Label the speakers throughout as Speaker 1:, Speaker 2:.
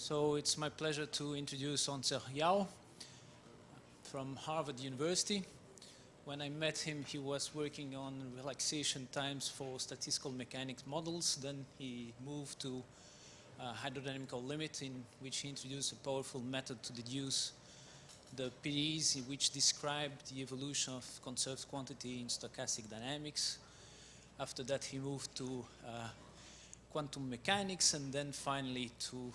Speaker 1: So it's my pleasure to introduce Horng-Tzer Yau from Harvard University. When I met him, he was working on relaxation times for statistical mechanics models. Then he moved to hydrodynamical limit, in which he introduced a powerful method to deduce the PDEs, which describe the evolution of conserved quantity in stochastic dynamics. After that, he moved to quantum mechanics, and then finally to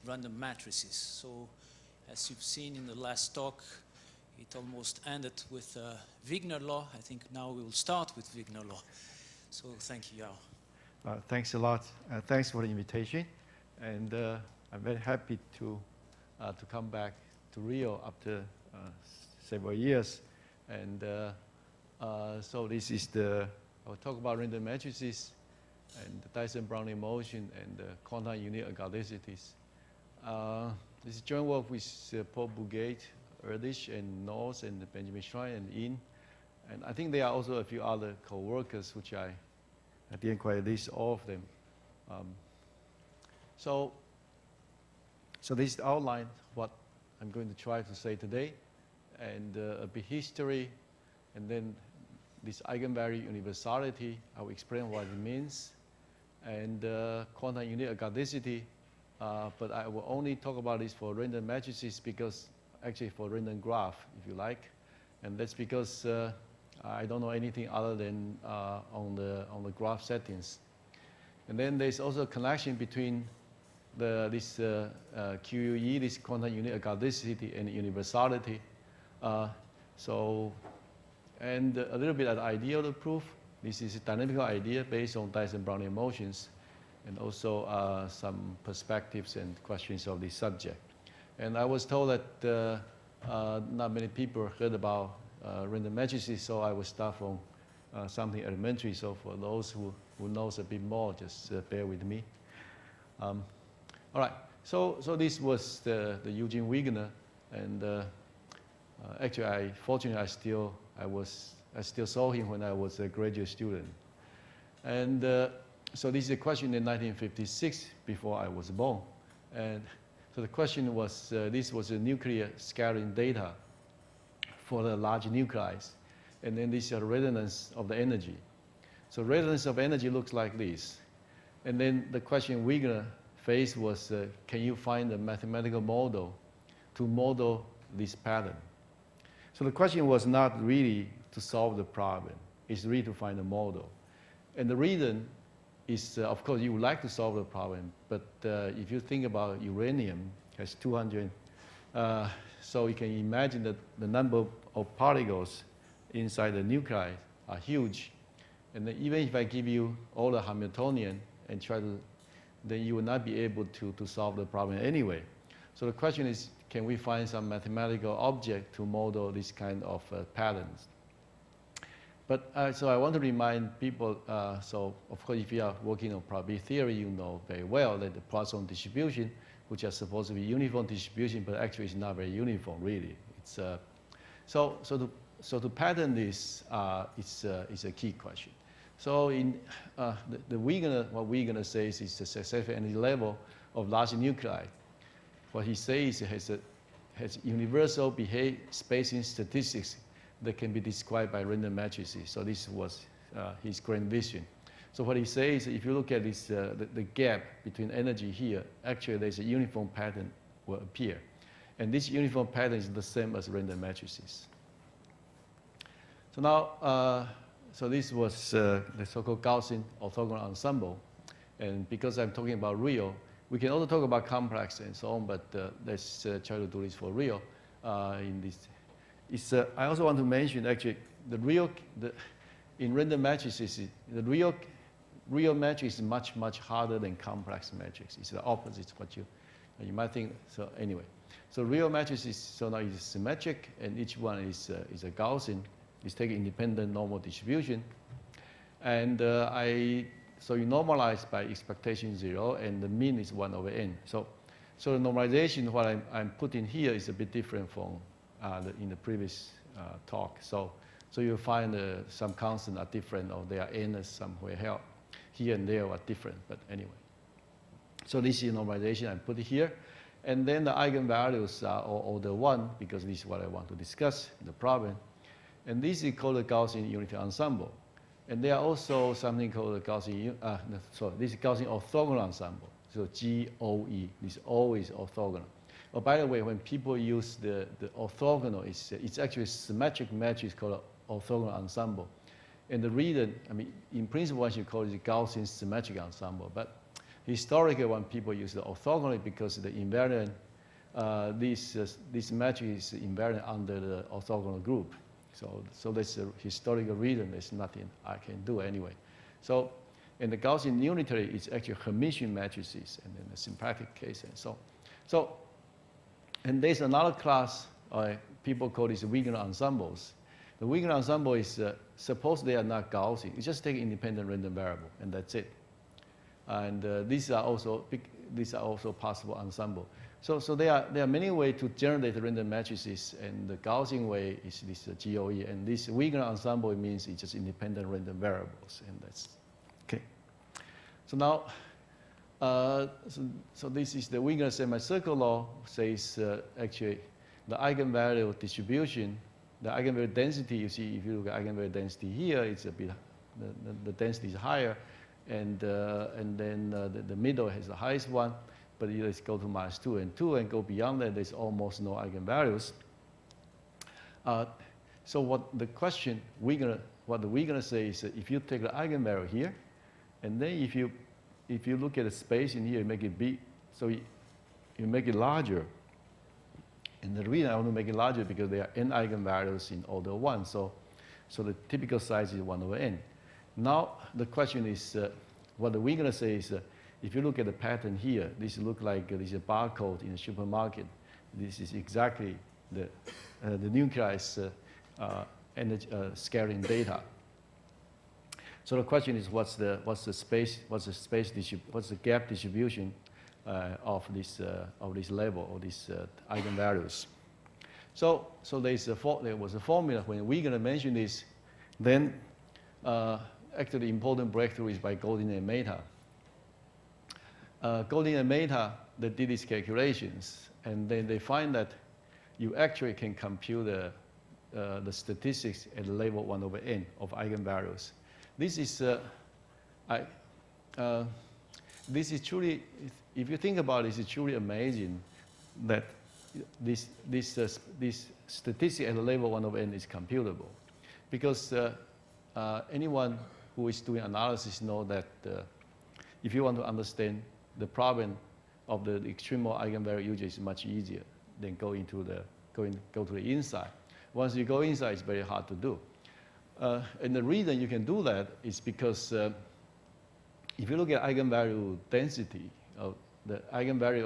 Speaker 1: random matrices. So as you've seen in the last talk, it almost ended with Wigner law. I think now we will start with Wigner law. So thank you, Yao.
Speaker 2: Thanks a lot. Thanks for the invitation. And I'm very happy to come back to Rio after several years. And so this is I'll talk about random matrices and the Dyson Brownian motion and the quantum unit ergodicities. This is joint work with Paul Bugate, Erdős, and North, and Benjamin Schrein, and In. And I think there are also a few other co-workers, which I didn't quite list all of them. So this is the outline of what I'm going to try to say today, and a bit history, and then this eigenvalue universality. I will explain what it means, and quantum unit ergodicity. But I will only talk about this for random matrices, because actually for random graph, if you like, and that's because I don't know anything other than on the graph settings. And then there's also a connection between this QUE, this quantum unit ergodicity, and universality. And a little bit of the idea of the proof. This is a dynamical idea based on Dyson Brownian motions, and also some perspectives and questions of the subject. And I was told that not many people heard about random matrices, so I will start from something elementary. So for those who knows a bit more, just bear with me. All right. So this was the Eugene Wigner, and actually, fortunately, I still saw him when I was a graduate student. And so this is a question in 1956, before I was born. And so the question was, this was a nuclear scattering data for the large nuclei. And then this is a resonance of the energy. So resonance of energy looks like this. And then the question Wigner faced was, can you find a mathematical model to model this pattern? So the question was not really to solve the problem. It's really to find a model. And the reason is, of course, you would like to solve the problem, but if you think about uranium, has 200, so you can imagine that the number of particles inside the nuclei are huge. And then even if I give you all the Hamiltonian and try to, then you will not be able to solve the problem anyway. So the question is, can we find some mathematical object to model this kind of patterns? But so I want to remind people, so of course, if you are working on probability theory, you know very well that the Poisson distribution, which are supposed to be uniform distribution, but actually it's not very uniform, really. It's, so to pattern this is a key question. So in what Wigner says is the successful energy level of large nuclei. What he says has universal spacing statistics that can be described by random matrices. So this was his grand vision. So what he says, if you look at this, the gap between energy here, actually there's a uniform pattern will appear. And this uniform pattern is the same as random matrices. So now, so this was the so-called Gaussian orthogonal ensemble. And because I'm talking about real, we can also talk about complex and so on, but let's try to do this for real in this. I also want to mention actually in random matrices, the real matrix is much harder than complex matrix. It's the opposite what you might think. So anyway, so real matrices so now is symmetric, and each one is a Gaussian. It's taking independent normal distribution, and so you normalize by expectation 0, and the mean is 1 over n. So the normalization, what I'm putting here is a bit different from in the previous talk. So you'll find some constants are different, or they are n somewhere here and there are different, but anyway. So this is normalization I put here. And then the eigenvalues are all order 1, because this is what I want to discuss in the problem. And this is called the Gaussian unity ensemble. And there are also something called the Gaussian, this is Gaussian orthogonal ensemble. So GOE, this O is orthogonal. Oh, by the way, when people use the orthogonal, it's actually a symmetric matrix called orthogonal ensemble. And the reason, I mean, in principle, one should call it the Gaussian symmetric ensemble. But historically, when people use the orthogonal, because the invariant, this matrix is invariant under the orthogonal group. So that's a historical reason. There's nothing I can do anyway. So in the Gaussian unitary, it's actually Hermitian matrices, and in the symplectic case, and so. And there's another class people call these Wigner ensembles. The Wigner ensemble is suppose they are not Gaussian. You just take independent random variable, and that's it. And these are also possible ensemble. So there are many ways to generate random matrices, and the Gaussian way is this GOE, and this Wigner ensemble means it's just independent random variables, and that's okay. So now, so this is the Wigner Semi-Circle Law. Says actually the eigenvalue distribution, the eigenvalue density. You see, if you look at eigenvalue density here, it's a bit the density is higher, and then the middle has the highest one. But let's go to -2 and 2 and go beyond that. There's almost no eigenvalues. So what the Wigner say is that if you take the eigenvalue here, and then if you look at the space in here, make it big, so you make it larger. And the reason I want to make it larger because there are n eigenvalues in order 1. So the typical size is 1/n. Now the question is, what the Wigner say is, if you look at the pattern here, this looks like this is a barcode in a supermarket. This is exactly the nucleus energy scattering data. So the question is, what's the gap distribution of this level of these eigenvalues? So there was a formula when Wigner mentioned this. Then actually the important breakthrough is by Goldin and Mehta. Goldin and Mehta, they did these calculations, and then they find that you actually can compute the statistics at the level 1/n of eigenvalues. This is truly, if you think about it, it's truly amazing that this statistic at the level 1/n is computable, because anyone who is doing analysis knows that if you want to understand the problem of the extreme eigenvalue, usually is much easier than go to the inside. Once you go inside, it's very hard to do. And the reason you can do that is because if you look at eigenvalue density, of the eigenvalue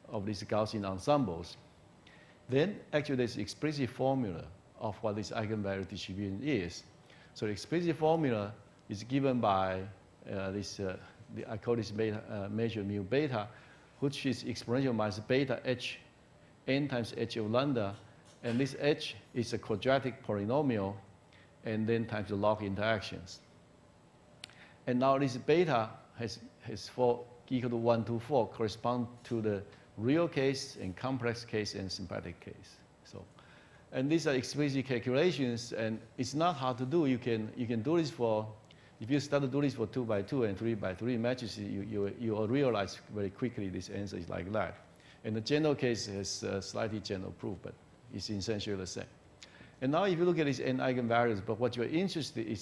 Speaker 2: of these Gaussian ensembles, then actually there's an explicit formula of what this eigenvalue distribution is. So the explicit formula is given by I call this measure mu beta, which is exponential minus beta h n times h of lambda, and this h is a quadratic polynomial, and then times the log interactions. And now this beta has equal to 1 to 4 correspond to the real case and complex case and symplectic case. And these are explicit calculations, and it's not hard to do. You can do this if you start to do this for 2 by 2 and 3 by 3 matrices, you will realize very quickly this answer is like that. And the general case has slightly general proof, but it's essentially the same. And now if you look at these n eigenvalues, but what you're interested in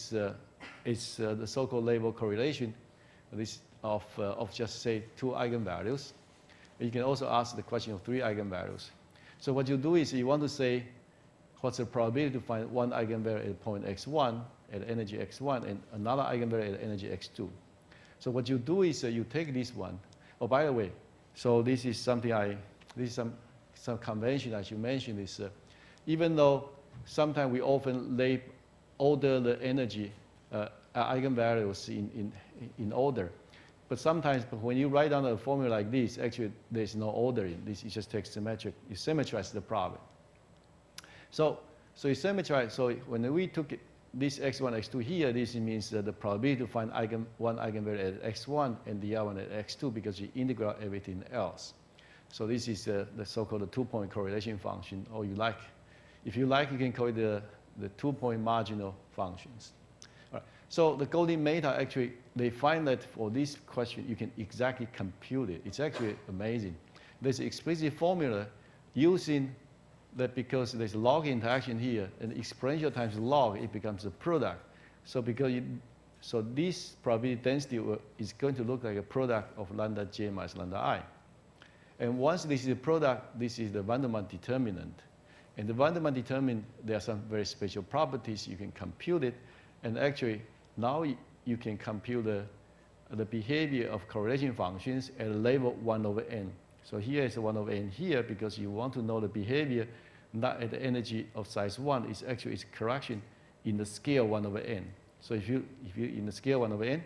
Speaker 2: is the so-called label correlation of just say 2 eigenvalues. And you can also ask the question of 3 eigenvalues. So what you do is you want to say, what's the probability to find one eigenvalue at point x1 at energy x1 and another eigenvalue at energy x2? So what you do is you take this one. Oh, by the way, so this is something this is some convention I should mention is even though sometimes we often order the energy eigenvalues in order, but sometimes when you write down a formula like this, actually there's no ordering. This is just takes symmetric. You symmetrize the problem. So you symmetrize. So when we took this x1, x2 here, this means that the probability to find one eigenvalue at x1 and the other one at x2 because you integrate everything else. So this is the so-called two-point correlation function, or if you like, you can call it the two-point marginal functions. All right. So the Golden meta, actually, they find that for this question, you can exactly compute it. It's actually amazing. There's an explicit formula using that because there's log interaction here, and exponential times log, it becomes a product. So so this probability density is going to look like a product of lambda j minus lambda I. And once this is a product, this is the van der Waals determinant. And the van der Waals determinant, there are some very special properties. You can compute it. And actually, now you can compute the behavior of correlation functions at a level 1 over n. So here is 1 over n here because you want to know the behavior not at the energy of size 1. It's actually it's correction in the scale 1 over n. So if you in the scale 1 over n,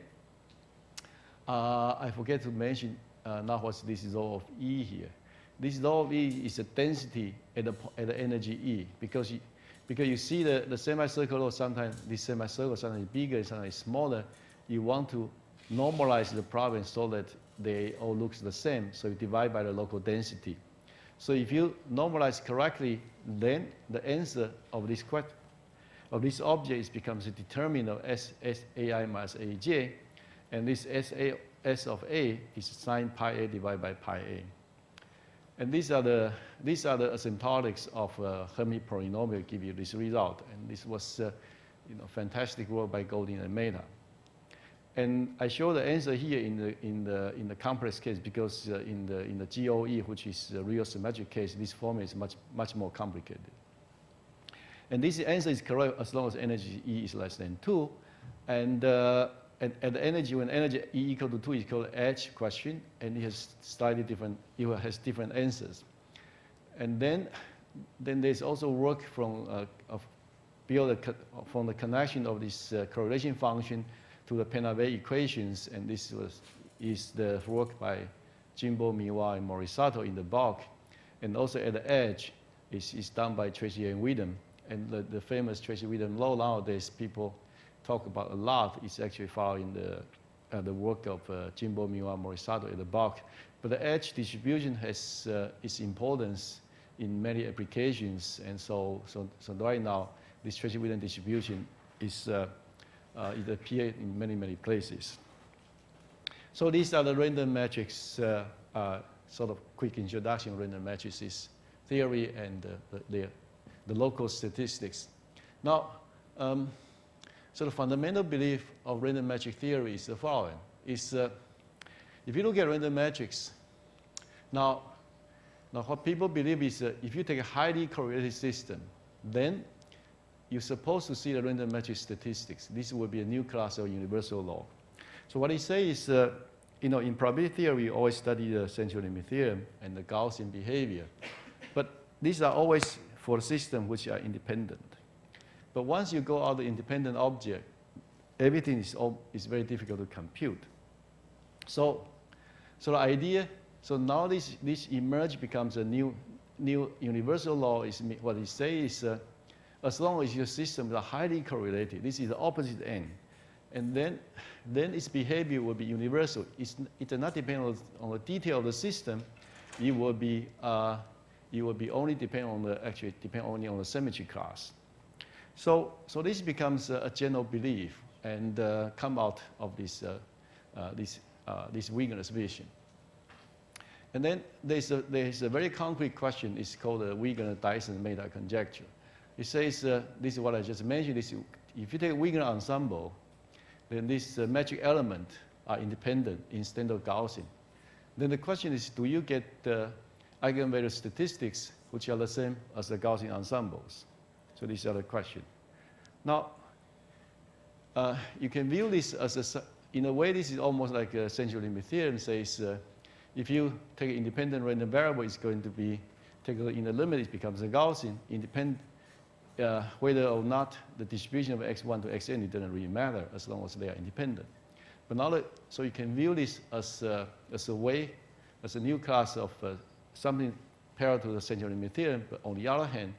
Speaker 2: I forget to mention now what's this law of E here. This law of E is the density at the energy E because you see the semicircle law, sometimes this semicircle sometimes is bigger, sometimes smaller. You want to normalize the problem so that they all look the same. So you divide by the local density. So if you normalize correctly, then the answer of this object becomes a determinant of SAI minus AJ, and this S of A is sine pi A divided by pi A. And these are the asymptotics of Hermite polynomial give you this result. And this was fantastic work by Golden and Mehta. And I show the answer here in the complex case because in the GOE, which is the real symmetric case, this formula is much more complicated. And this answer is correct as long as energy E is less than 2. And at the energy, when energy E equal to 2 is called H question, and it has slightly different, it has different answers. And then there's also work from the connection of this correlation function to the Penave equations, and this is the work by Jimbo, Miwa, and Morisato in the bulk. And also at the edge is done by Tracy and Whedon. And the famous Tracy-Whedon law nowadays people talk about a lot. It's actually following the work of Jimbo, Miwa, Morisato at the bulk. But the edge distribution has its importance in many applications. And so right now, this Tracy-Whedon distribution it appears in many places. So these are the random matrix, sort of quick introduction of random matrices theory and the local statistics. Now, so the fundamental belief of random matrix theory is the following. If you look at random matrix, now what people believe is if you take a highly correlated system, then you're supposed to see the random matrix statistics. This will be a new class of universal law. So what he says is, in probability theory, we always study the central limit theorem and the Gaussian behavior. But these are always for systems which are independent. But once you go out the independent object, everything is very difficult to compute. So the idea, so now this emerge becomes a new universal law. Is what he says is, as long as your systems are highly correlated, this is the opposite end, and then its behavior will be universal. It does not depend on the detail of the system. It will be only depend on the symmetry class. So this becomes a general belief and come out of this Wigner's vision. And then there's a very concrete question. It's called the Wigner-Dyson meta conjecture. It says, this is what I just mentioned. If you take a Wigner ensemble, then these metric elements are independent instead of Gaussian. Then the question is, do you get the eigenvalue statistics which are the same as the Gaussian ensembles? So these are the question. Now, you can view this as in a way, this is almost like a central limit theorem. Says if you take an independent random variable, it's going to be taken in the limit, it becomes a Gaussian. Independent, whether or not the distribution of x1 to xn, it doesn't really matter as long as they are independent. But now, so you can view this as a new class of something parallel to the central limit theorem. But on the other hand,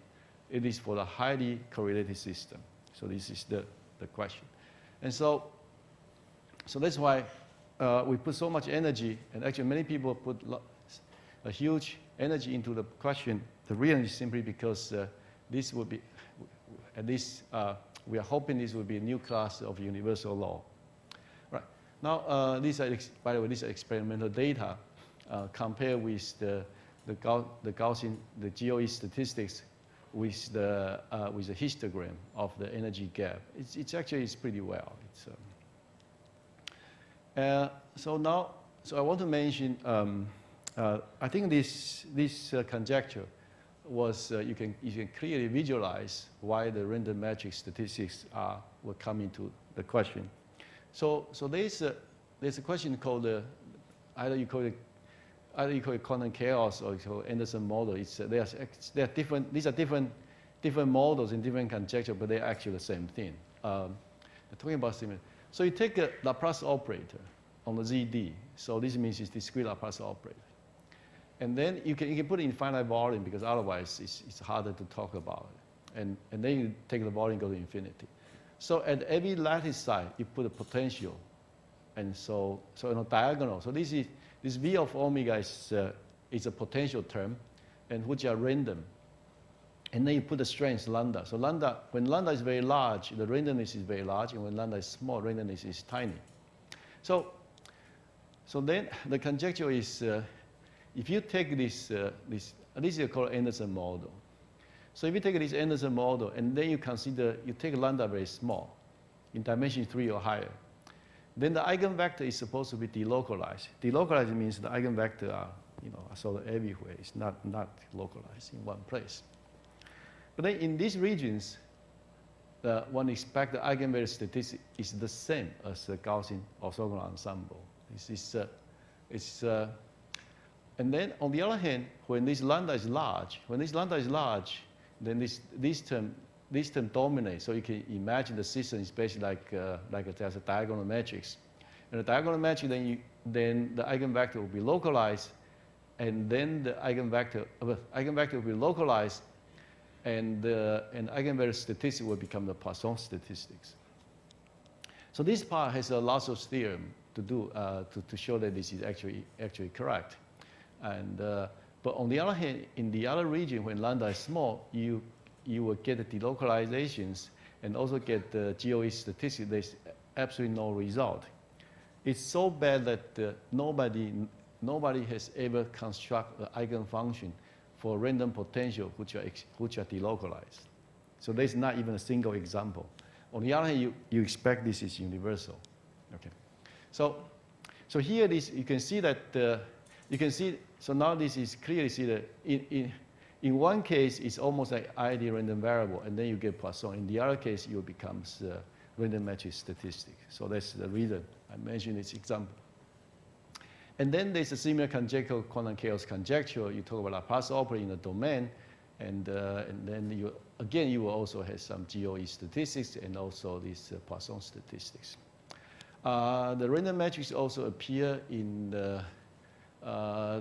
Speaker 2: it is for the highly correlated system. So this is the question. And so that's why we put so much energy, and actually many people put a huge energy into the question. The reason is simply because this would be, at least we are hoping this will be a new class of universal law. Right. Now, by the way, these are experimental data compared with the Gaussian, the GOE statistics with the histogram of the energy gap. It's actually pretty well. So I want to mention. I think this conjecture was you can clearly visualize why the random matrix statistics will come into the question. So there's a question called either you call it quantum chaos or you call it Anderson model. They are different. These are different models in different conjecture, but they're actually the same thing. Talking about similar. So you take a Laplace operator on the ZD. So this means it's discrete Laplace operator. And then you can put it in finite volume because otherwise it's harder to talk about it. And then you take the volume, go to infinity. So at every lattice side, you put a potential. And so in a diagonal. So this V of omega is a potential term, and which are random. And then you put the strength lambda. So lambda, when lambda is very large, the randomness is very large, and when lambda is small, randomness is tiny. So then the conjecture is, if you take this is called Anderson model. So if you take this Anderson model and then you take lambda very small, in dimension 3 or higher, then the eigenvector is supposed to be delocalized. Delocalized means the eigenvector are sort of everywhere. It's not localized in one place. But then in these regions, one expects the eigenvalue statistic is the same as the Gaussian orthogonal ensemble. And then on the other hand, when this lambda is large, then this term dominates. So you can imagine the system is basically like there's a diagonal matrix. And the diagonal matrix, then the eigenvector will be localized, and then the eigenvector will be localized, and eigenvalue statistic will become the Poisson statistics. So this part has a Lasso's theorem to do to show that this is actually correct. And but on the other hand, in the other region, when lambda is small, you will get the delocalizations and also get the GOE statistics. There's absolutely no result. It's so bad that nobody has ever constructed an eigenfunction for random potential which are delocalized. So there's not even a single example. On the other hand, you expect this is universal. Okay. So here you can see that so now this is clearly see that in one case it's almost like ID random variable, and then you get Poisson. In the other case, it becomes random matrix statistic. So that's the reason I mentioned this example. And then there's a similar conjecture, quantum chaos conjecture. You talk about Laplace operator in the domain, and then you will also have some GOE statistics and also these Poisson statistics. The random matrix also appear in the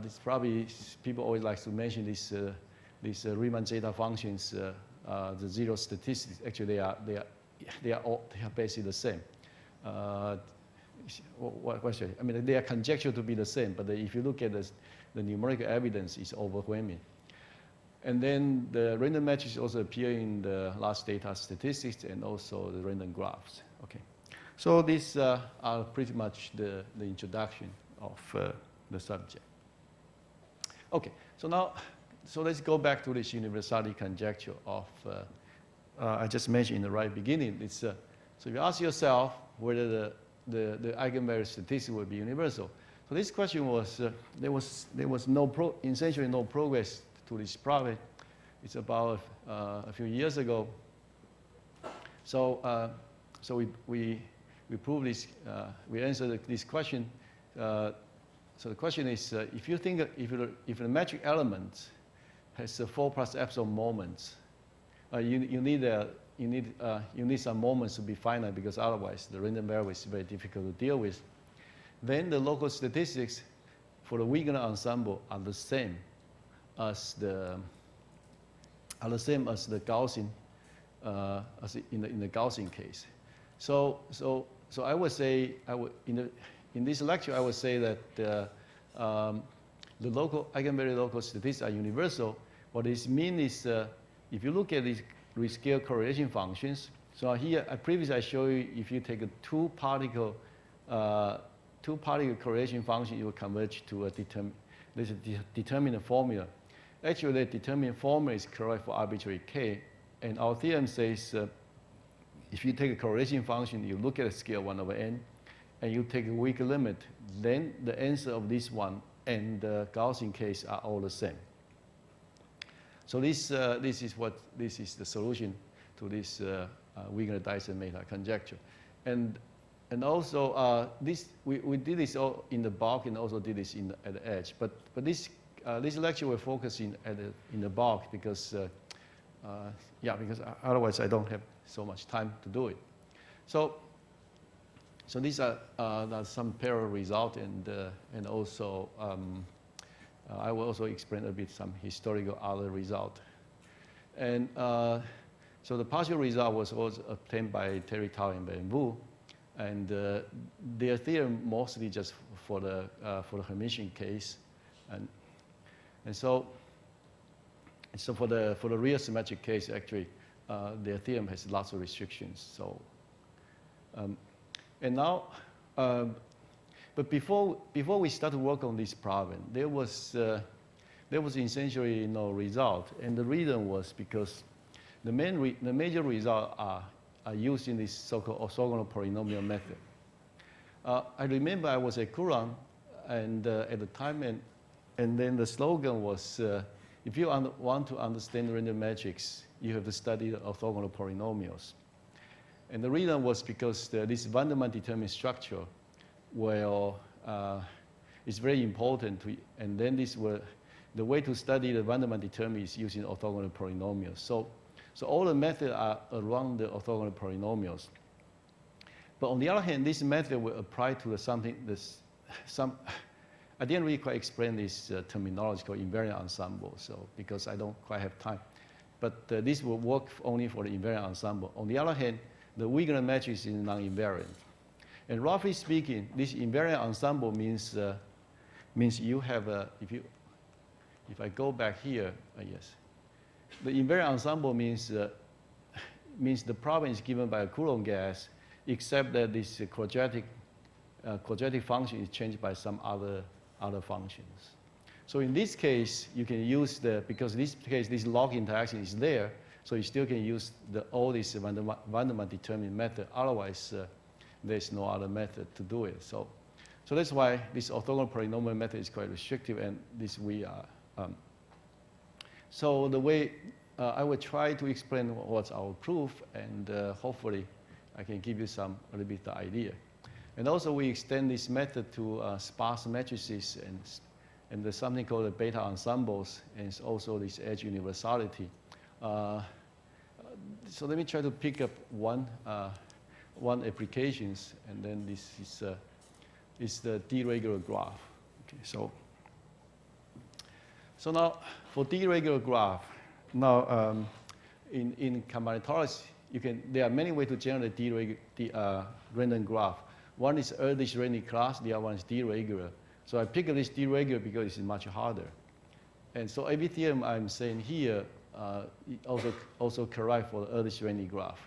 Speaker 2: this probably people always like to mention these Riemann zeta functions, the zero statistics. Actually, they are basically the same. I mean, they are conjectured to be the same, but if you look at the numerical evidence, it's overwhelming. And then the random matrix also appear in the last data statistics and also the random graphs. Okay, so these are pretty much the introduction of the subject. Okay, so let's go back to this universality conjecture of I just mentioned in the right beginning. It's so if you ask yourself whether the eigenvalue statistic will be universal. So this question was there was essentially no progress to this problem. It's about a few years ago. So we proved this. We answered this question. So the question is, if you think if the metric element has 4 plus epsilon moments, you need some moments to be finite because otherwise the random variable is very difficult to deal with. Then the local statistics for the Wigner ensemble are the same as the Gaussian as in the Gaussian case. So I would say, in this lecture, I would say that the local eigenvalue local statistics are universal. What this means is if you look at these rescale correlation functions, so here previously I showed you if you take a two particle correlation function, you will converge to a determinant formula. Actually, the determinant formula is correct for arbitrary k, and our theorem says if you take a correlation function, you look at a scale 1 over n, and you take a weak limit, then the answer of this one and the Gaussian case are all the same. So this is the solution to this Wigner-Dyson meta conjecture, and also we did this all in the bulk and also did this at the edge. But this lecture will focus in the bulk because because otherwise I don't have so much time to do it. So these are some parallel results, and also I will also explain a bit some historical other result. And so the partial result was also obtained by Terry Tao and Ben Wu, and their theorem mostly just for the Hermitian case, and so for the real symmetric case, actually their theorem has lots of restrictions. So and now, but before we start to work on this problem, there was essentially no result, and the reason was because the major results are used in this so-called orthogonal polynomial method. I remember I was at Courant and at the time, and then the slogan was, if you want to understand random matrix, you have to study the orthogonal polynomials. And the reason was because this van der Waals determined structure, well, is very important. And then the way to study the van der Waals determinant is using orthogonal polynomials. So all the methods are around the orthogonal polynomials. But on the other hand, this method will apply to I didn't really quite explain this terminology called invariant ensemble, so because I don't quite have time. But this will work only for the invariant ensemble. On the other hand, the Wigner matrix is non-invariant. And roughly speaking, this invariant ensemble means you have if I go back here, yes. The invariant ensemble means the problem is given by a Coulomb gas, except that this quadratic function is changed by some other functions. So in this case, you can use because in this case this log interaction is there, so you still can use all this van der Waals determinant method. Otherwise, there's no other method to do it. So that's why this orthogonal polynomial method is quite restrictive, and this we are. So the way I will try to explain what's our proof, and hopefully I can give you a little bit the idea. And also we extend this method to sparse matrices and there's something called the beta ensembles, and it's also this edge universality. So let me try to pick up one applications, and then this is the D-regular graph. Okay, so now for D-regular graph, now in combinatorics, there are many ways to generate random graph. One is Erdős-Rényi class, the other one is D-regular. So I pick this D-regular because it's much harder. And so every theorem I'm saying here also correct for the Erdős-Rényi graph.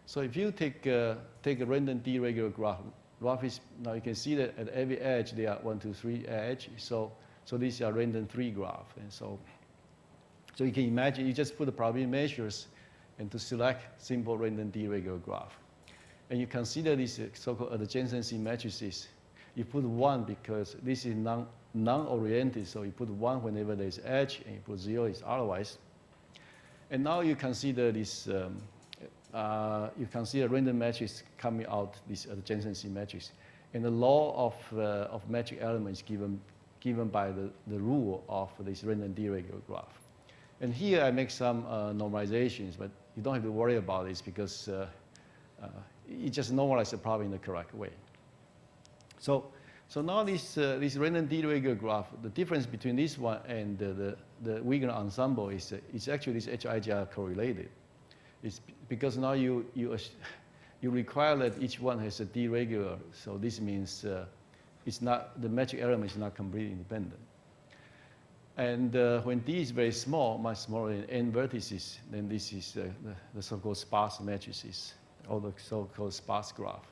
Speaker 2: So if you take a random D-regular graph, now you can see that at every edge there are 1, 2, 3 edge. So these are random 3 graph. And so you can imagine you just put the probability measures and to select simple random D-regular graph. And you consider these so-called adjacency matrices. You put 1 because this is non-oriented, so you put 1 whenever there's edge, and you put 0 is otherwise. And now you consider this. You consider random matrix coming out this adjacency matrix, and the law of metric element is given by the rule of this random D-regular graph. And here I make some normalizations, but you don't have to worry about this because it just normalizes the problem in the correct way. So now this random D-regular graph, the difference between this one and the Wigner ensemble is actually this HIJ are correlated. It's because now you require that each one has a D regular, so this means it's not, the magic element is not completely independent. And when D is very small, much smaller than n vertices, then this is the so-called sparse matrices, or the so-called sparse graph.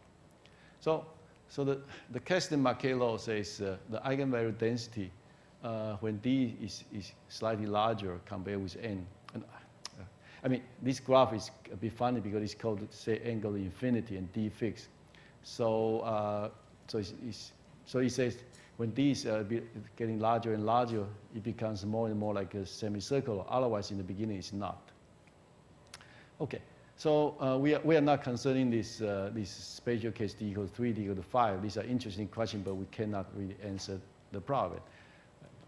Speaker 2: So the Keti-Tenenblat law says the eigenvalue density when D is slightly larger compared with n. And, I mean, this graph is a bit funny because it's called, say, angle infinity and D fixed. So so it says when D is getting larger and larger, it becomes more and more like a semicircle. Otherwise, in the beginning, it's not. Okay, so we are not concerning this spatial case D equals 3, D equals 5. These are interesting questions, but we cannot really answer the problem.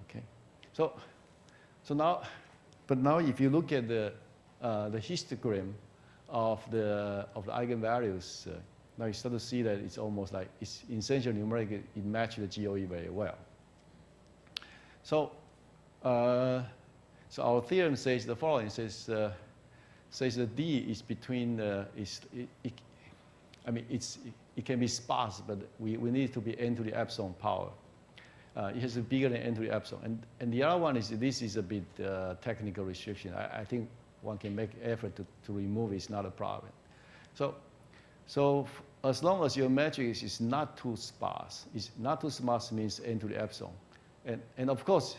Speaker 2: Okay, so now, but now if you look at the histogram of the eigenvalues, now you start to see that it's almost like it's essentially numerical. It matches the GOE very well. So so our theorem says the following: says that D is between I mean it can be sparse, but we need it to be n to the epsilon power. It has to be bigger than n to the epsilon. And the other one is this is a bit technical restriction. I think one can make effort to remove it. It's not a problem. So as long as your matrix is not too sparse, not too sparse means n to the epsilon. And of course,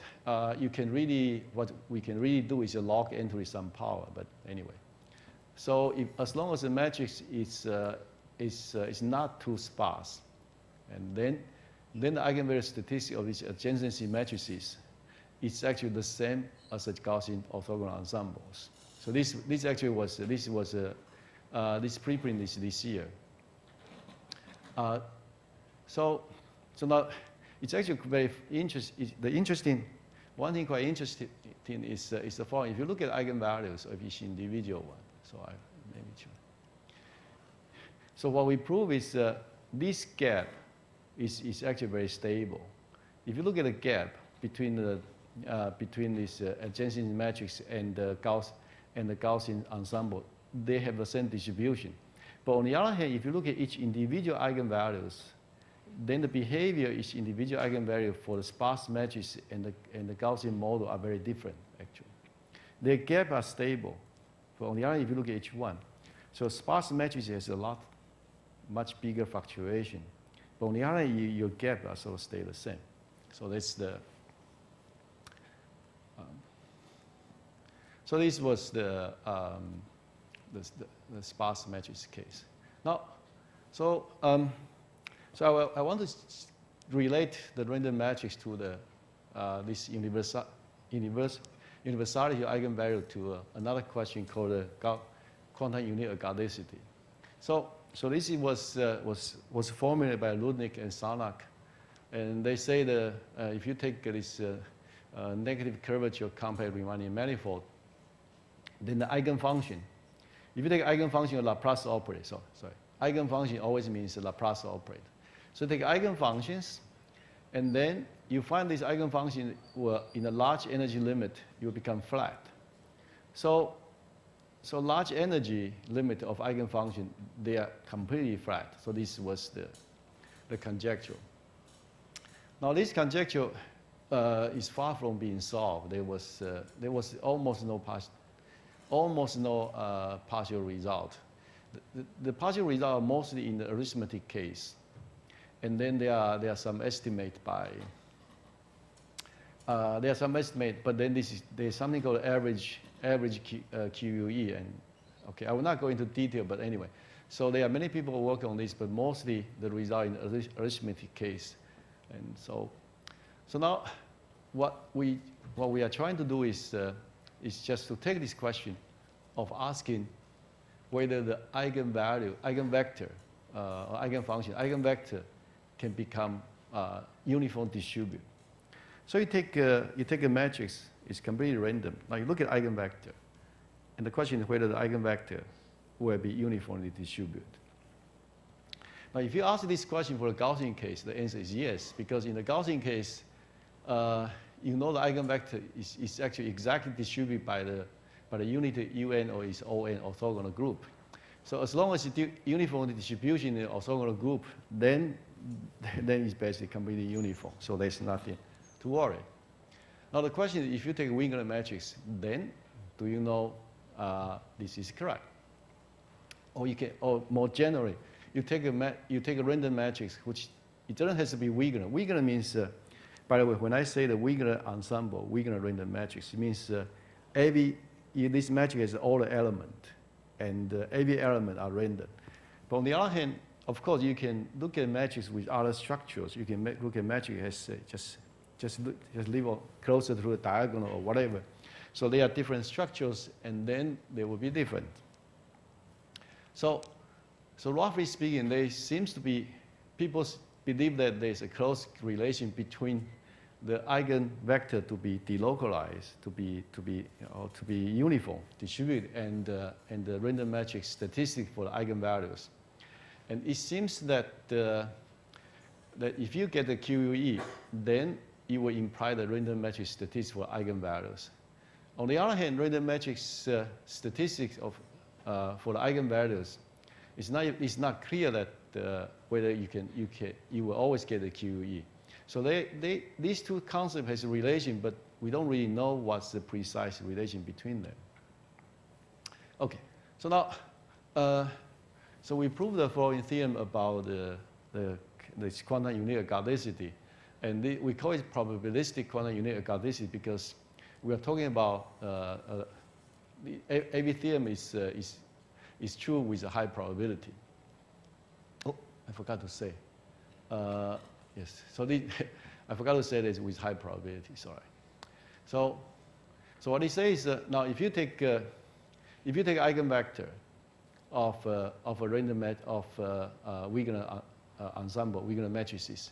Speaker 2: you can really, what we can really do is log n to the some power, but anyway. So as long as the matrix is not too sparse, and then the eigenvalue statistic of these adjacency matrices is actually the same as the Gaussian orthogonal ensembles. So this actually was this preprint is this year. So now it's actually very interesting. One thing quite interesting is the following. If you look at eigenvalues of each individual one, so let me try. So what we prove is this gap is actually very stable. If you look at the gap between this adjacency matrix and the Gaussian ensemble, they have the same distribution. But on the other hand, if you look at each individual eigenvalues, then the behavior of each individual eigenvalue for the sparse matrix and the Gaussian model are very different, actually. Their gap are stable. But on the other hand, if you look at each one, so sparse matrix has much bigger fluctuation. But on the other hand, your gap are sort of stay the same. So that's the. So this was the sparse matrix case. Now, so I want to relate the random matrix to this universality of eigenvalue to another question called the quantum unit ergodicity. So this was formulated by Ludwig and Sarnak, and they say that if you take this negative curvature compact Riemannian manifold, then the eigenfunction. If you take eigenfunction of Laplace operator, eigenfunction always means the Laplace operator. So take eigenfunctions, and then you find this eigenfunction in a large energy limit, you become flat. So large energy limit of eigenfunction, they are completely flat. So this was the conjecture. Now this conjecture is far from being solved. There was almost no partial result. The partial result are mostly in the arithmetic case, and then there are some estimate by but then there's something called average QUE, and okay, I will not go into detail, but anyway, so there are many people who work on this, but mostly the result in the arithmetic case, and so now what we are trying to do is just to take this question of asking whether the eigenvector, or eigenvector can become uniform distributed. So you take a matrix, it's completely random. Now you look at eigenvector, and the question is whether the eigenvector will be uniformly distributed. Now if you ask this question for the Gaussian case, the answer is yes, because in the Gaussian case, you know the eigenvector is actually exactly distributed by by the unity UN or its ON orthogonal group. So as long as it's uniform distribution in the orthogonal group, then it's basically completely uniform. So there's nothing to worry. Now the question is, if you take a Wigner matrix, then do you know this is correct? Or you can, or more generally, you take a random matrix, which it doesn't have to be Wigner. Wigner means, by the way, when I say the Wigner ensemble, Wigner random matrix, it means this matrix has all the elements, and every element are random. But on the other hand, of course, you can look at matrix with other structures. You can look at matrix as just live closer to the diagonal or whatever. So they are different structures, and then they will be different. So roughly speaking, there seems to be, people believe that there's a close relation between the eigenvector to be delocalized, to be uniform, distributed, and the random matrix statistic for the eigenvalues. And it seems that that if you get the QUE, then it will imply the random matrix statistics for eigenvalues. On the other hand, random matrix statistics for the eigenvalues, it's not clear that whether you will always get the QUE. So these two concepts has a relation, but we don't really know what's the precise relation between them. Okay, so now, so we proved the following theorem about the quantum unique ergodicity, and we call it probabilistic quantum unique ergodicity because we are talking about every theorem is true with a high probability. Oh, I forgot to say. Yes, so I forgot to say this with high probability, sorry. So what he says is, now if you take eigenvector of a random Wigner ensemble, Wigner matrices,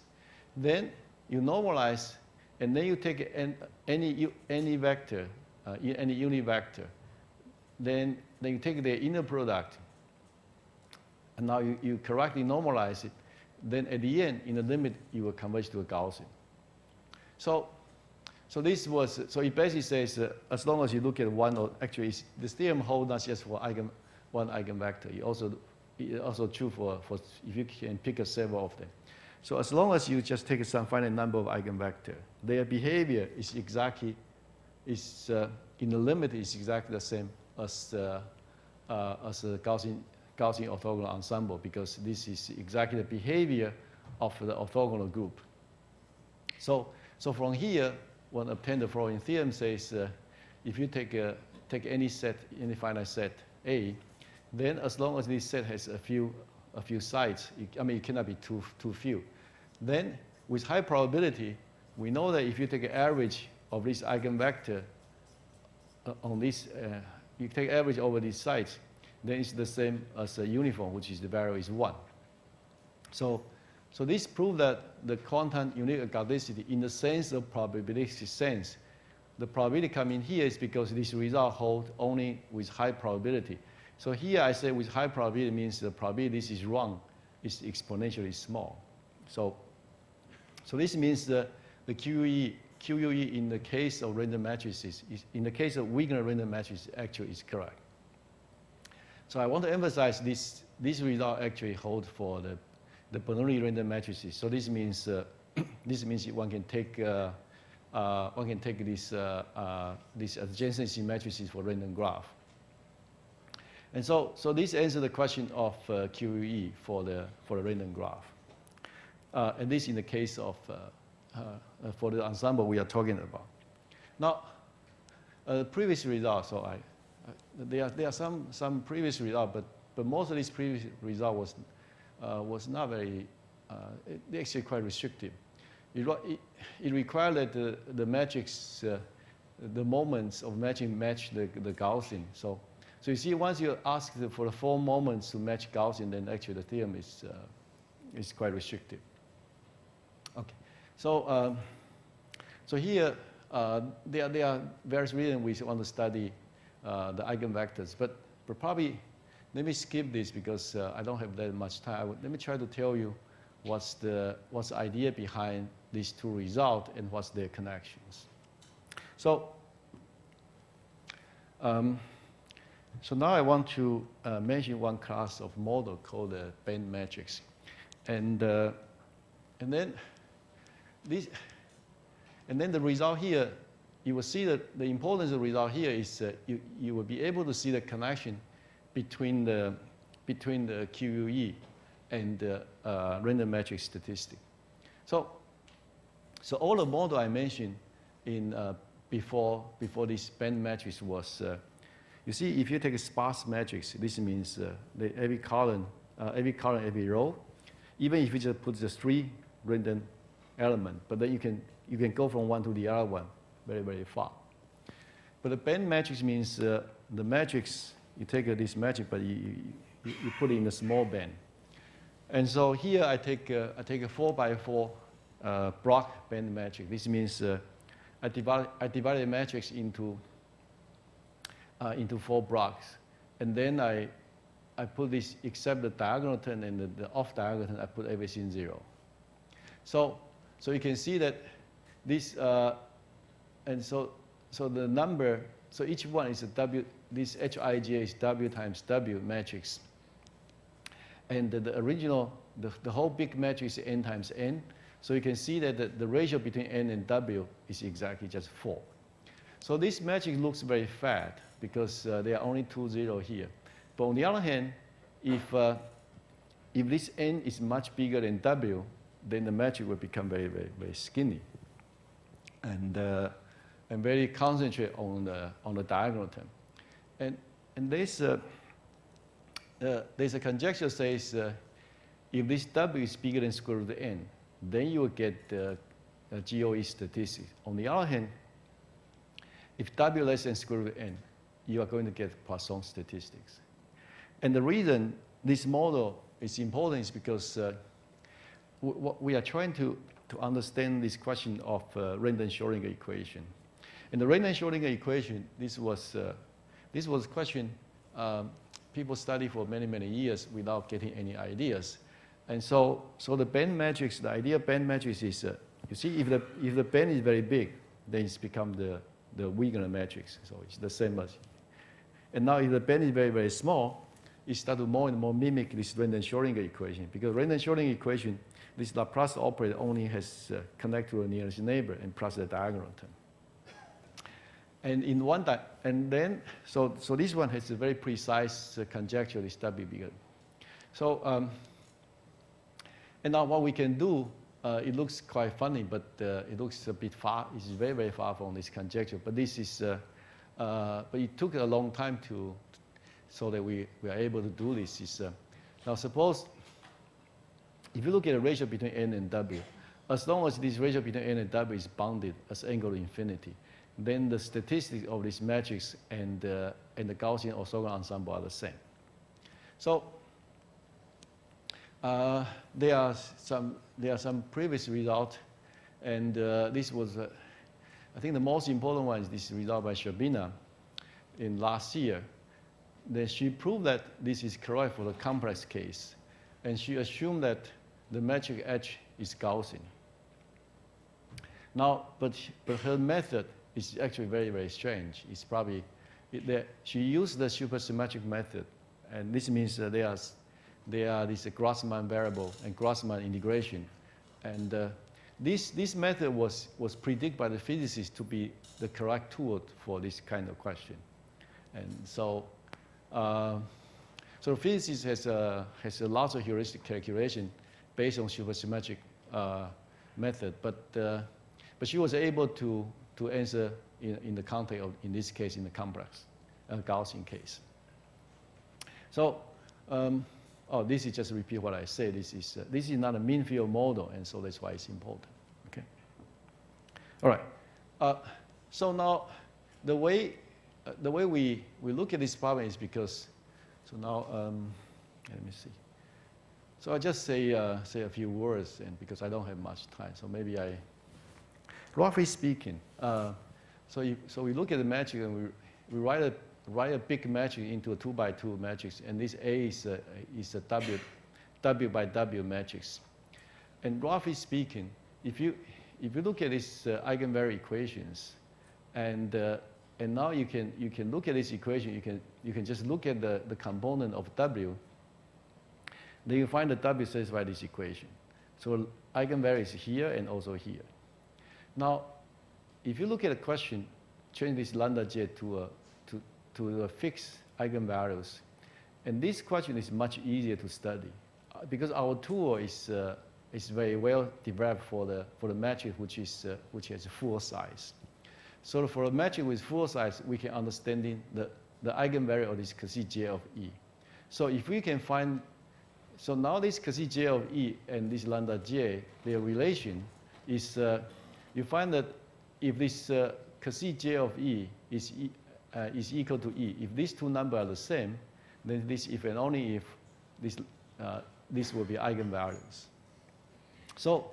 Speaker 2: then you normalize, and then you take any vector, any unit vector, then you take the inner product, and now you correctly normalize it. Then at the end, in the limit, you will converge to a Gaussian. So it basically says as long as you look at one, or actually this theorem holds not just for one eigenvector. It also true for if you can pick a several of them. So as long as you just take some finite number of eigenvector, their behavior is exactly in the limit is exactly the same as the Gaussian orthogonal ensemble, because this is exactly the behavior of the orthogonal group. So from here, one obtain the following theorem says, if you take any set, any finite set A, then as long as this set has a few sides, it cannot be too few. Then with high probability, we know that if you take an average of this eigenvector on this, you take average over these sides, then it's the same as a uniform, which is the value is 1. So this proves that the quantum unique ergodicity, in the sense of probabilistic sense, the probability coming here is because this result holds only with high probability. So here I say with high probability means the probability this is wrong is exponentially small. So this means the QUE in the case of random matrices, in the case of Wigner random matrices, actually is correct. So I want to emphasize this result actually holds for the Bernoulli random matrices. So this means one can take these adjacency matrices for random graph. And so this answers the question of QUE for the random graph. And this in the case of for the ensemble we are talking about. Now, previous results. So there are some previous results, but most of these previous results was not very. Actually quite restrictive. It required that the matrix, the moments of matching match the Gaussian. So you see, once you ask for the 4 moments to match Gaussian, then actually the theorem is quite restrictive. Okay, so here there are various reasons we want to study the eigenvectors, but probably let me skip this because I don't have that much time. Let me try to tell you what's the idea behind these 2 results and what's their connections. So So now I want to mention one class of model called the band matrix. And then the result here, you will see that the importance of the result here is you will be able to see the connection between the QUE and the random matrix statistic. So all the model I mentioned in before this band matrix was, you see, if you take a sparse matrix, this means every column, every row, even if you just put the 3 random elements, but then you can go from one to the other one very, very far. But the band matrix means the matrix, you take this matrix, but you put it in a small band. And so here I take a 4x4 block band matrix. This means I divide the matrix into 4 blocks, and then I put this, except the diagonal term and the off diagonal term, I put everything 0. So you can see that this, and so the number, so each one is a W. This Hij is W times W matrix, and the original, the whole big matrix is n times n. So you can see that the ratio between n and W is exactly just 4. So this matrix looks very fat because there are only 2 zeros here. But on the other hand, if this n is much bigger than W, then the matrix will become very, very, very skinny, and very concentrated on the diagonal term. And there's a conjecture says if this W is bigger than square root of n, then you will get GOE statistics. On the other hand, if W less than square root of n, you are going to get Poisson statistics. And the reason this model is important is because we are trying to understand this question of random Schrodinger equation. And the random Schrodinger equation, this was a question people study for many, many years without getting any ideas. And so the band matrix, the idea of band matrix is, you see, if the band is very big, then it's become the Wigner matrix. So it's the same as. And now if the band is very, very small, it starts to more and more mimic this random Schrodinger equation. Because random Schrodinger equation, this Laplace operator only has connect to the nearest neighbor and plus the diagonal term. And in one time, and then, so this one has a very precise conjecture, this W bigger. So, and now what we can do, it looks quite funny, but it looks a bit far, it's very, very far from this conjecture. But this is, but it took a long time so that we are able to do this. Now suppose, if you look at the ratio between n and W, as long as this ratio between n and W is bounded as n goes to infinity, then the statistics of this matrix and the Gaussian orthogonal ensemble are the same. So there are some previous results, and this was, I think the most important one is this result by Shabina in last year. Then she proved that this is correct for the complex case, and she assumed that the matrix H is Gaussian. Now, but her method is actually very, very strange. It's probably, she used the supersymmetric method, and this means there are this Grassmann variable and Grassmann integration. And this method was predicted by the physicists to be the correct tool for this kind of question. And so the physicist has a lot of heuristic calculation based on supersymmetric method, but she was able to answer in the context of, in this case, in the complex Gaussian case. So, this is just repeat what I said. This is not a mean field model, and so that's why it's important. Okay. All right. So now the way we look at this problem is because. So now let me see. So I just say a few words, and because I don't have much time, so maybe roughly speaking, so we look at the matrix and we write a big matrix into a 2x2 matrix, and this A is a W by W matrix. And roughly speaking, if you look at these eigenvalue equations, and and now you can look at this equation. You can just look at the component of W. Then you find the W satisfy this equation. So eigenvalue is here and also here. Now, if you look at the question, change this lambda j to a fixed eigenvalues, and this question is much easier to study because our tool is very well developed for the matrix which has full size. So for a matrix with full size, we can understand the eigenvalue of this Kesi j of E. So if we can find, so now this Kesi j of E and this lambda j, their relation is, you find that if this Kesi j of E is equal to E, if these two numbers are the same, then this if and only if this will be eigenvalues. So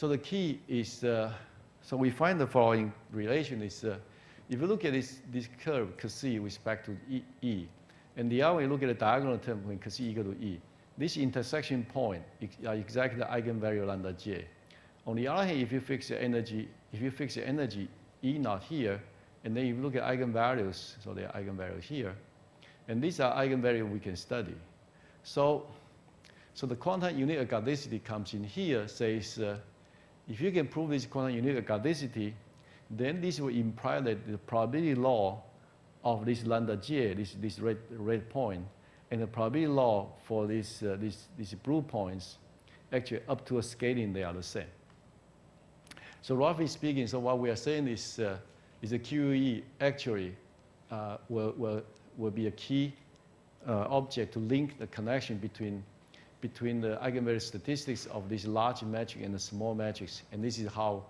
Speaker 2: the key is, so we find the following relation is, if you look at this curve, Kesi with respect to E, and the other way you look at the diagonal term when Kesi equal to E, this intersection point are exactly the eigenvalue lambda j. On the other hand, if you fix the energy E naught here, and then you look at eigenvalues, so there are eigenvalues here, and these are eigenvalues we can study. So the quantum unique ergodicity comes in here, says if you can prove this quantum unique ergodicity, then this will imply that the probability law of this lambda j, this red point, and the probability law for these blue points, actually up to a scaling, they are the same. So roughly speaking, so what we are saying is the QE actually will be a key object to link the connection between the eigenvalue statistics of this large matrix and the small matrix, and this is how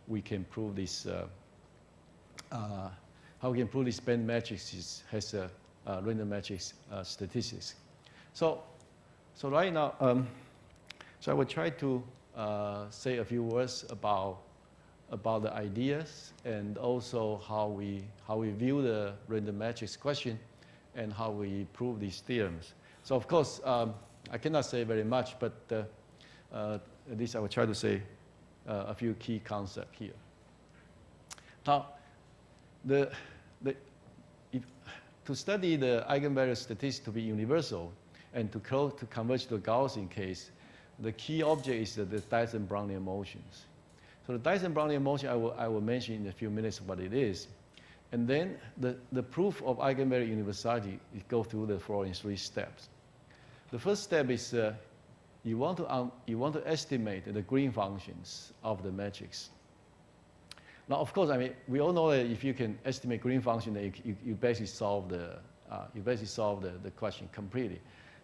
Speaker 2: we can prove this. How we can prove this band matrix has a random matrix statistics. So right now, so I will try to say a few words about the ideas and also how we view the random matrix question and how we prove these theorems. So of course, I cannot say very much, but at least I will try to say a few key concepts here. Now, to study the eigenvalue statistics to be universal and to converge to a Gaussian case, the key object is the Dyson Brownian motions. So the Dyson Brownian motion I will mention in a few minutes what it is. And then the proof of eigenvalue universality goes through the following three steps. The first step is you want to estimate the green functions of the matrix. Now, of course, I mean we all know that if you can estimate green function, then you basically solve the question completely.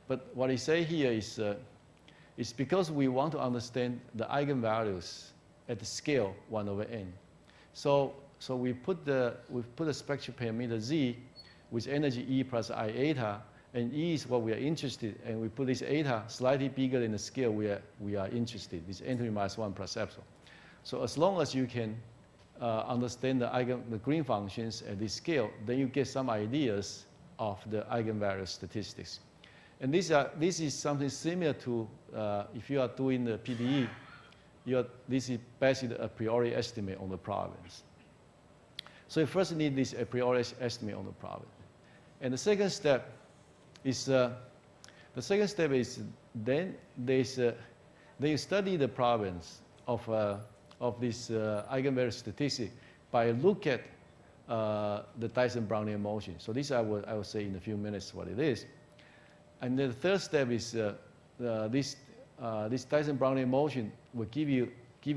Speaker 2: But what I say here is because we want to understand the eigenvalues at the scale 1 over n. So we put the spectral parameter z with energy E plus I eta, and E is what we are interested in, and we put this eta slightly bigger than the scale we are interested. This n to the minus 1 plus epsilon. So as long as you can understand the green functions at this scale, then you get some ideas of the eigenvalue statistics. And this is something similar to if you are doing the PDE, this is basically a priori estimate on the problems. So you first need this a priori estimate on the problem. And the second step is then you study the problems of this eigenvalue statistic by look at the Dyson Brownian motion. So this I will say in a few minutes what it is. And then the third step is this Dyson Brownian motion will give you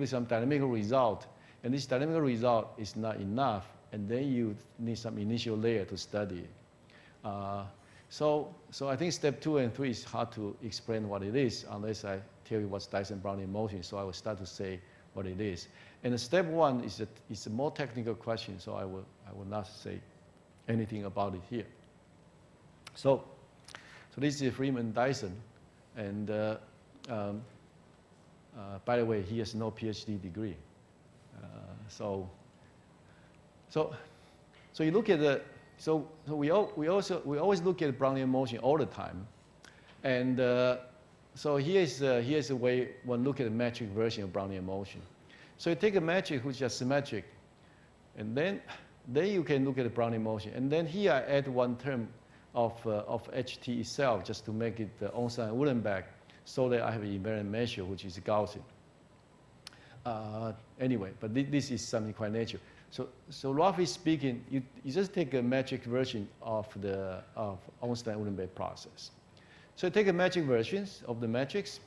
Speaker 2: some dynamical result, and this dynamical result is not enough, and then you need some initial layer to study it. So I think step 2 and 3 is hard to explain what it is unless I tell you what's Dyson Brownian motion. So I will start to say what it is. And step 1 is a more technical question, so I will not say anything about it here. So this is Freeman Dyson, and by the way, he has no PhD degree. So you look at we always look at Brownian motion all the time, and so here's a way one look at the metric version of Brownian motion. So you take a metric which is symmetric, And then you can look at the Brownian motion. And then here I add one term of HT itself just to make it Ornstein-Uhlenbeck, so that I have an invariant measure, which is Gaussian. Anyway, but this is something quite natural. So roughly speaking, you just take a metric version of the Ornstein-Uhlenbeck process. So take a metric version of the matrix.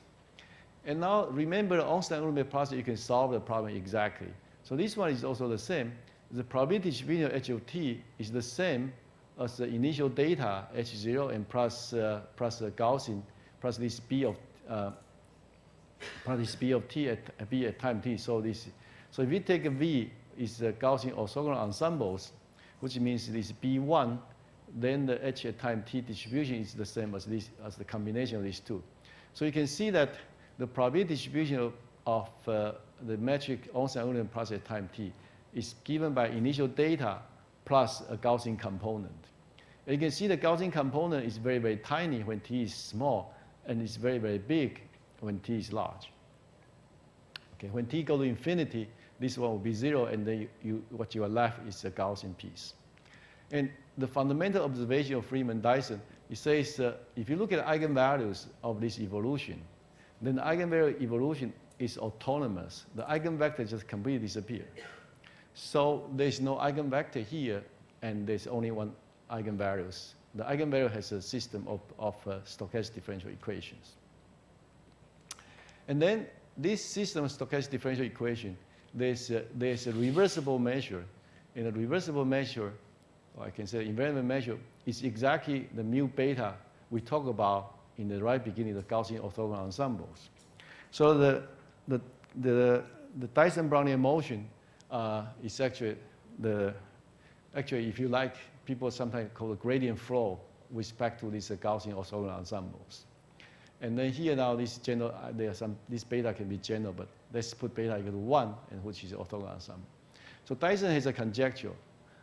Speaker 2: And now remember the Ornstein-Uhlenbeck process, you can solve the problem exactly. So this one is also the same. The probability distribution of H of t is the same as the initial data H0 and plus the Gaussian plus this B of t at B at time t. So if you take a V is the Gaussian orthogonal ensembles, which means this B1, then the H at time t distribution is the same as the combination of these two. So you can see that the probability distribution of the metric Ornstein-Uhlenbeck process at time t is given by initial data plus a Gaussian component. And you can see the Gaussian component is very, very tiny when t is small, and it's very, very big when t is large. Okay, when t goes to infinity, this one will be 0, and then what you are left is a Gaussian piece. And the fundamental observation of Freeman-Dyson, it says if you look at eigenvalues of this evolution, then the eigenvalue evolution is autonomous. The eigenvector just completely disappears. So there's no eigenvector here, and there's only one eigenvalues. The eigenvalue has a system of stochastic differential equations. And then this system of stochastic differential equation, there's a reversible measure. And a reversible measure, or I can say invariant measure, is exactly the mu beta we talked about in the right beginning, the Gaussian orthogonal ensembles. So the Dyson Brownian motion is actually if you like, people sometimes call it gradient flow with respect to these Gaussian orthogonal ensembles. And then here now this general, this beta can be general, but let's put beta equal to 1, and which is orthogonal ensemble. So Dyson has a conjecture.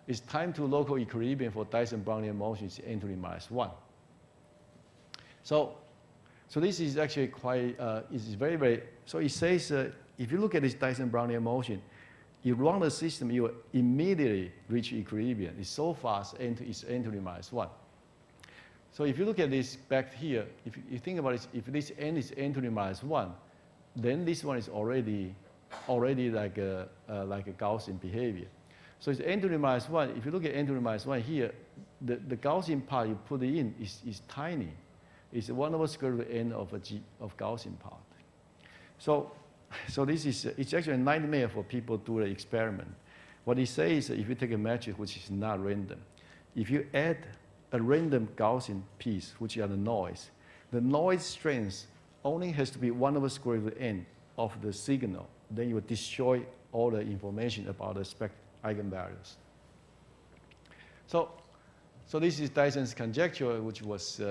Speaker 2: Its time to local equilibrium for Dyson Brownian motion is n to the minus 1. So this is actually quite, is very, very, so it says if you look at this Dyson Brownian motion, you run the system, you will immediately reach equilibrium. It's so fast, it's n to the minus 1. So if you look at this back here, if you think about it, if this n is n to the minus 1, then this one is already like a Gaussian behavior. So it's n to the minus 1. If you look at n to the minus 1 here, the Gaussian part you put in is tiny. It's 1 over square root n of Gaussian part. So this is, it's actually a nightmare for people to do the experiment. What he says is if you take a matrix which is not random, if you add a random Gaussian piece, which are the noise strength only has to be 1 over square root n of the signal. Then you will destroy all the information about the eigenvalues. So this is Dyson's conjecture, which was,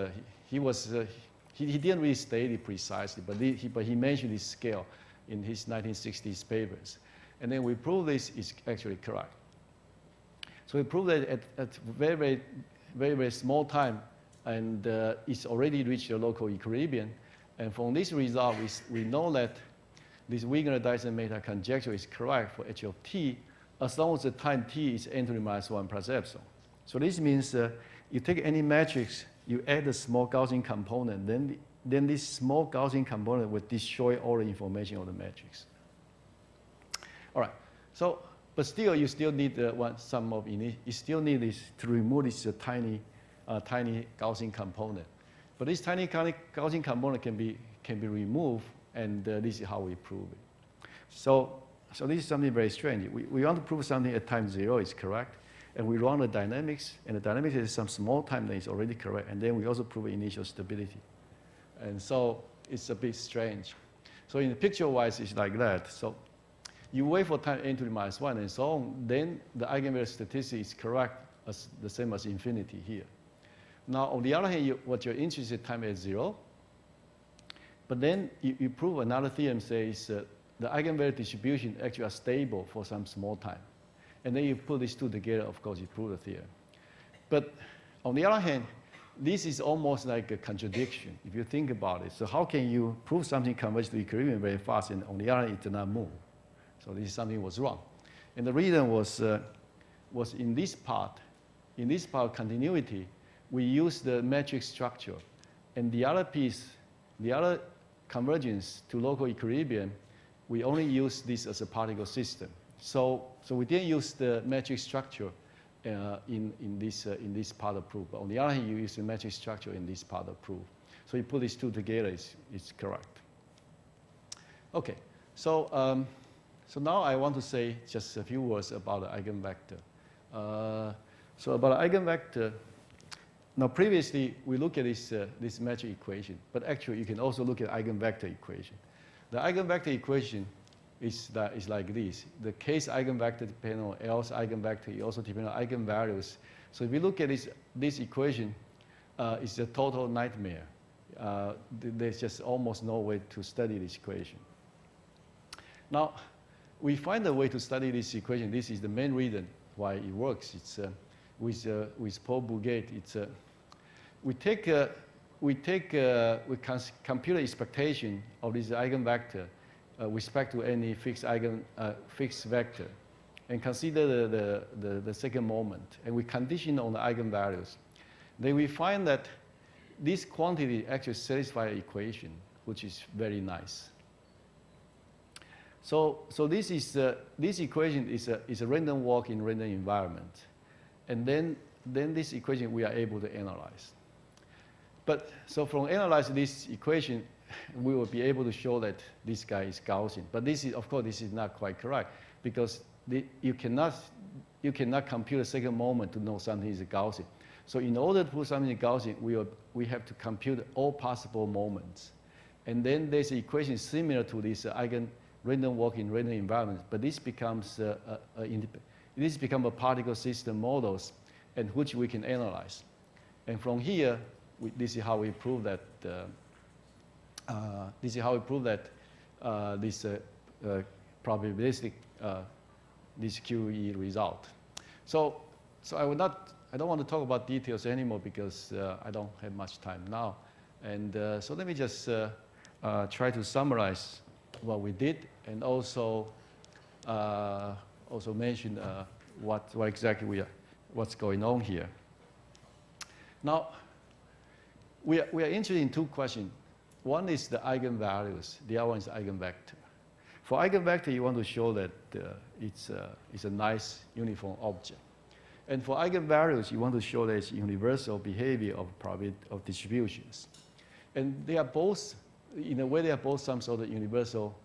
Speaker 2: he didn't really state it precisely, but he mentioned this scale in his 1960s papers. And then we proved this is actually correct. So we proved that at very, very small time, and it's already reached a local equilibrium. And from this result, we know that this Wigner-Dyson meta conjecture is correct for h of t, as long as the time t is n to the minus 1 plus epsilon. So this means you take any matrix, you add a small Gaussian component, then this small Gaussian component will destroy all the information of the matrix. All right. So, but still, you still need you still need this to remove this tiny Gaussian component. But this tiny Gaussian component can be removed, and this is how we prove it. So this is something very strange. We want to prove something at time 0 is correct, and we run the dynamics, and the dynamics is some small time that is already correct, and then we also prove initial stability. And so it's a bit strange. So in the picture-wise, it's like that. So you wait for time n to the minus 1 and so on, then the eigenvalue statistic is correct, as the same as infinity here. Now, on the other hand, what you're interested in time at 0, but then you prove another theorem says the eigenvalue distribution actually are stable for some small time. And then you put these two together, of course, you prove the theorem. But on the other hand, this is almost like a contradiction if you think about it. So how can you prove something converges to equilibrium very fast, and on the other hand, it did not move? So this is something was wrong. And the reason was was in this part of continuity, we use the metric structure. And the other piece, the other convergence to local equilibrium, we only use this as a particle system. So we didn't use the metric structure in this part of proof. But on the other hand, you use the metric structure in this part of proof. So you put these two together, it's correct. Okay, so now I want to say just a few words about the eigenvector. So about the eigenvector, now previously we looked at this metric equation, but actually you can also look at eigenvector equation. The eigenvector equation is like this. The case eigenvector depends on L's eigenvector. It also depends on eigenvalues. So if you look at this equation, it's a total nightmare. There's just almost no way to study this equation. Now, we find a way to study this equation. This is the main reason why it works. It's with Paul Bourget. It's we compute the expectation of this eigenvector with respect to any fixed vector, and consider the second moment, and we condition on the eigenvalues. Then we find that this quantity actually satisfies the equation, which is very nice. So this equation is a random walk in random environment, and then this equation we are able to analyze. But so from analyzing this equation, we will be able to show that this guy is Gaussian. But this is, of course, this is not quite correct, because you cannot compute a second moment to know something is a Gaussian. So in order to put something in Gaussian, we have to compute all possible moments. And then there's an equation similar to this random walk in random environment, but this becomes a particle system models, and which we can analyze. And from here, this is how we prove that this probabilistic this QE result. So I don't want to talk about details anymore, because I don't have much time now. And so let me just try to summarize what we did, and also mention what exactly what's going on here. Now, we are interested in two questions. One is the eigenvalues. The other one is eigenvector. For eigenvector, you want to show that it's a nice uniform object. And for eigenvalues, you want to show that it's universal behavior of distributions. And they are both, in a way, they are both some sort of universal,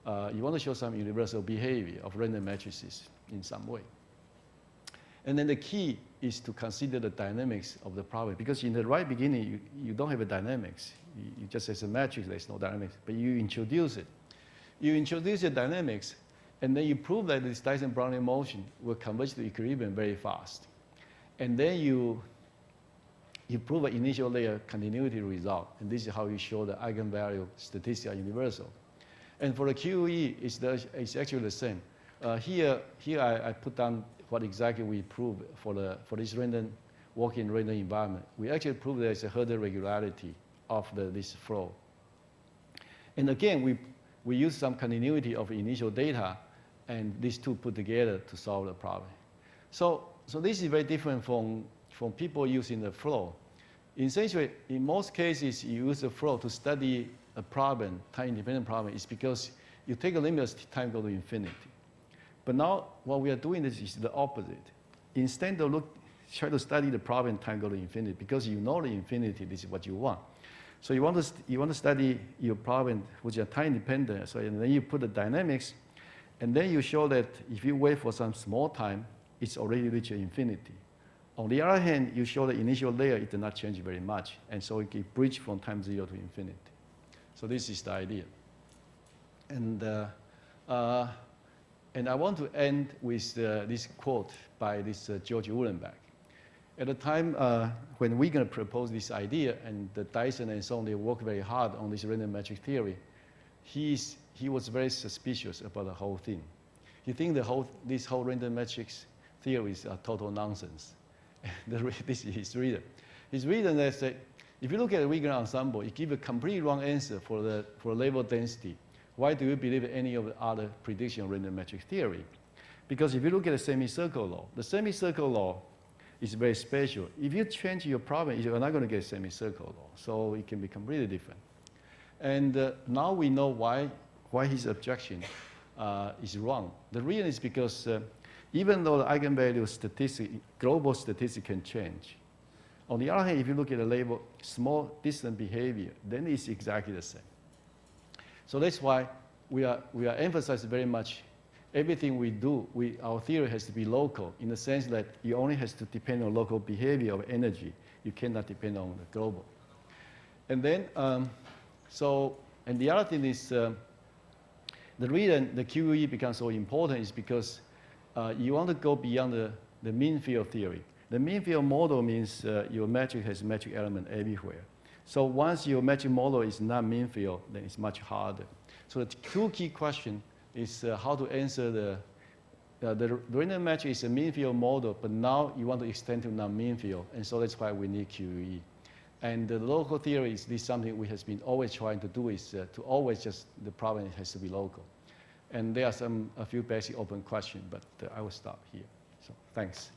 Speaker 2: you want to show some universal behavior of random matrices in some way. And then the key is to consider the dynamics of the problem, because in the right beginning, you don't have a dynamics. You just as a matrix, there's no dynamics, but you introduce it. You introduce the dynamics, and then you prove that this Dyson Brownian motion will converge to equilibrium very fast. And then you prove an initial layer continuity result, and this is how you show the eigenvalue statistics are universal. And for the QE, it's actually the same. Here I put down what exactly we prove for this random walk-in random environment. We actually prove there's a Herder regularity of this flow. And again, we use some continuity of initial data, and these two put together to solve the problem. So this is very different from people using the flow. Essentially, in most cases, you use the flow to study a problem, time-independent problem, is because you take a limit as time go to infinity. But now what we are doing is the opposite. Instead of try to study the problem time go to infinity, because you know the infinity, this is what you want. So you want to study your problem which are time independent. So and then you put the dynamics, and then you show that if you wait for some small time, it's already reached infinity. On the other hand, you show the initial layer, it did not change very much, and so it can bridge from time 0 to infinity. So this is the idea. And I want to end with this quote by this George Uhlenbeck. At the time when Wigner proposed this idea, and the Dyson and so on, they worked very hard on this random matrix theory, he was very suspicious about the whole thing. He thinks this whole random matrix theory is total nonsense. This is his reason. His reason is that if you look at the Wigner ensemble, it gives a completely wrong answer for level density. Why do you believe any of the other prediction of random matrix theory? Because if you look at the semi-circle law, the semi-circle law is very special. If you change your problem, you're not going to get semi-circle law. So it can be completely different. And now we know why his objection is wrong. The reason is because even though the eigenvalue statistic, global statistic can change, on the other hand, if you look at the label small distant behavior, then it's exactly the same. So that's why we are emphasizing very much everything we do, our theory has to be local in the sense that it only has to depend on local behavior of energy. You cannot depend on the global. And then, and the other thing is, the reason the QE becomes so important is because you want to go beyond the mean field theory. The mean field model means your metric has metric element everywhere. So once your metric model is not mean field, then it's much harder. So the two key questions is how to answer the random metric is a mean field model, but now you want to extend to non-mean field, and so that's why we need QE. And the local theory is this something we have been always trying to do is to always just, the problem has to be local. And there are a few basic open questions, but I will stop here. So thanks.